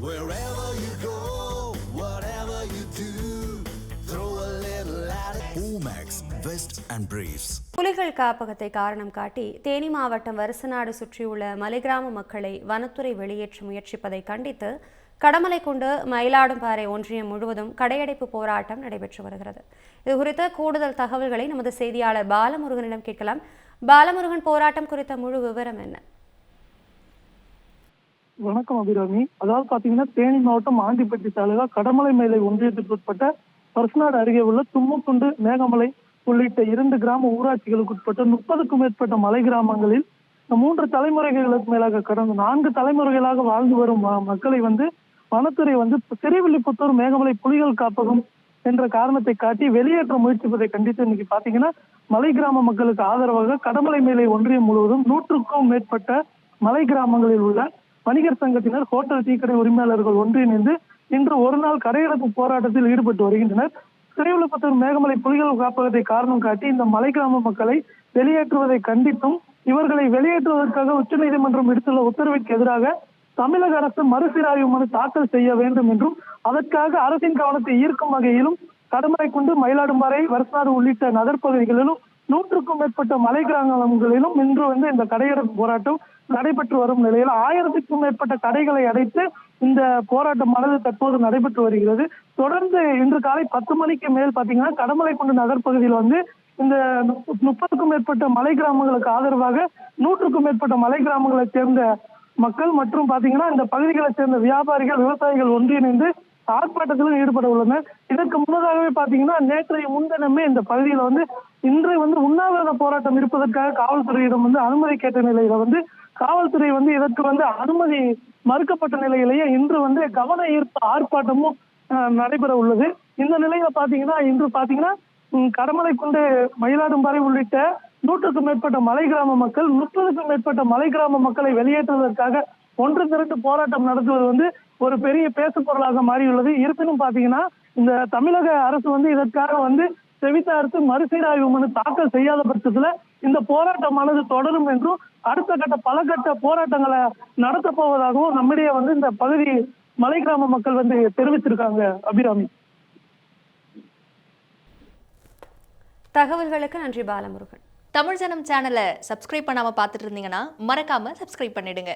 Wherever you go, whatever you do, throw a little at it. Omax, Vest and Briefs. புலிகள் காப்பகத்தை காரணம் காட்டி தேனி மாவட்டம் வருசநாடு சுற்றியுள்ள மலைகிராம மக்களை வனத்துறை வெளியேற்ற முயற்சிப்பதை கண்டித்து கடமலைக்குண்டு மயிலாடும்பாறை ஒன்றியம் முழுவதும் கடையடைப்பு போராட்டம் நடைபெற்று வருகிறது. இதுகுறித்த கூடுதல் தகவல்களை நமது செய்தியாளர் பாலமுருகனிடம் கேட்கலாம். பாலமுருகன், போராட்டம் குறித்த முழு விவரம் என்ன? வணக்கம் அபிராமி. அதாவது பாத்தீங்கன்னா தேனி மாவட்டம் ஆண்டிப்பட்டி தாலுகா கடமலை மேலை ஒன்றியத்திற்கு உட்பட்ட வருசநாடு அருகே உள்ள தும்மக்குண்டு, மேகமலை உள்ளிட்ட 2 கிராம ஊராட்சிகளுக்கு உட்பட்ட 30க்கும் மேற்பட்ட மலை கிராமங்களில் 3 தலைமுறைகளுக்கு மேலாக கடந்த 4 தலைமுறைகளாக வாழ்ந்து வரும் மக்களை வனத்துறை திருவில்லிபுத்தூர் மேகமலை புலிகள் காப்பகம் என்ற காரணத்தை காட்டி வெளியேற்ற முயற்சிப்பதை கண்டித்து இன்னைக்கு பாத்தீங்கன்னா மலை கிராம மக்களுக்கு ஆதரவாக கடமலை மேலை ஒன்றியம் முழுவதும் 100க்கும் மேற்பட்ட மலை கிராமங்களில் உள்ள வணிகர் சங்கத்தினர், ஹோட்டல், டீக்கடை உரிமையாளர்கள் ஒன்றிணைந்து இன்று ஒரு நாள் கடையடைப்பு போராட்டத்தில் ஈடுபட்டு வருகின்றனர். திருவில்லிபுத்தூர் மேகமலை புலிகள் காப்பகத்தை காரணம் காட்டி இந்த மலை கிராம மக்களை வெளியேற்றுவதை கண்டித்தும் இவர்களை வெளியேற்றுவதற்காக உச்சநீதிமன்றம் விடுத்துள்ள உத்தரவிற்கு எதிராக தமிழக அரசு மறுசீராய்வு மனு தாக்கல் செய்ய வேண்டும் என்றும் அதற்காக அரசின் கவனத்தை ஈர்க்கும் வகையிலும் கடமலைக்குண்டு, மயிலாடும்பாறை, வருசநாடு உள்ளிட்ட நகர்ப்பகுதிகளிலும் 100க்கும் மேற்பட்ட மலை கிராமங்களிலும் இன்று இந்த கடையடைப்பு போராட்டம் நடைபெற்று வரும் நிலையில் 1000க்கும் மேற்பட்ட கடைகளை அடைத்து இந்த போராட்டமானது தற்போது நடைபெற்று வருகிறது. தொடர்ந்து இன்று காலை 10 மணிக்கு மேல் பாத்தீங்கன்னா கடமலைக்குண்டு நகர்ப்பகுதியில் இந்த 30க்கும் மேற்பட்ட மலை கிராமங்களுக்கு ஆதரவாக 100க்கும் மேற்பட்ட மலை கிராமங்களை சேர்ந்த மக்கள் மற்றும் பாத்தீங்கன்னா இந்த பகுதிகளை சேர்ந்த வியாபாரிகள், விவசாயிகள் ஒன்றிணைந்து ஆர்ப்பாட்டத்திலும் ஈடுபட உள்ளனர். இதற்கு முன்னதாகவே பாத்தீங்கன்னா நேற்றைய முன்தினமே இந்த பகுதியில இன்று உண்ணாவிரத போராட்டம் இருப்பதற்காக காவல்துறையிடம் அனுமதி கேட்ட நிலையில காவல்துறை இதற்கு அனுமதி மறுக்கப்பட்ட நிலையிலேயே இன்று கவன ஈர்ப்பு ஆர்ப்பாட்டமும் நடைபெற உள்ளது. இந்த நிலையில இன்று கடமலைக்குண்டு, மயிலாடும்பாறை உள்ளிட்ட 100க்கும் மேற்பட்ட மலை கிராம மக்கள் 30க்கும் மேற்பட்ட மலை கிராம மக்களை வெளியேற்றுவதற்காக ஒன்று திரண்டு போராட்டம் நடத்துவது ஒரு பெரிய பேசு பொருளாக மாறியுள்ளது. இருப்பினும் பாத்தீங்கன்னா இந்த தமிழக அரசு இதற்காக செவித்தார்த்து மறுசீராய்வு மனு தாக்கல் செய்யாத பட்சத்துல இந்த போராட்டமானது தொடரும் என்றும் அடுத்த கட்ட பல கட்ட போராட்டங்களை நடத்த போவதாகவும் நம்மிடையே இந்த பகுதி மலை கிராம மக்கள் தெரிவிச்சிருக்காங்க. அபிராமி, தகவல்களுக்கு நன்றி பாலமுருகன். தமிழ் ஜனம் சேனலை சப்ஸ்கிரைப் பண்ணாம பார்த்துட்டு இருந்தீங்கன்னா மறக்காம சப்ஸ்கிரைப் பண்ணிடுங்க.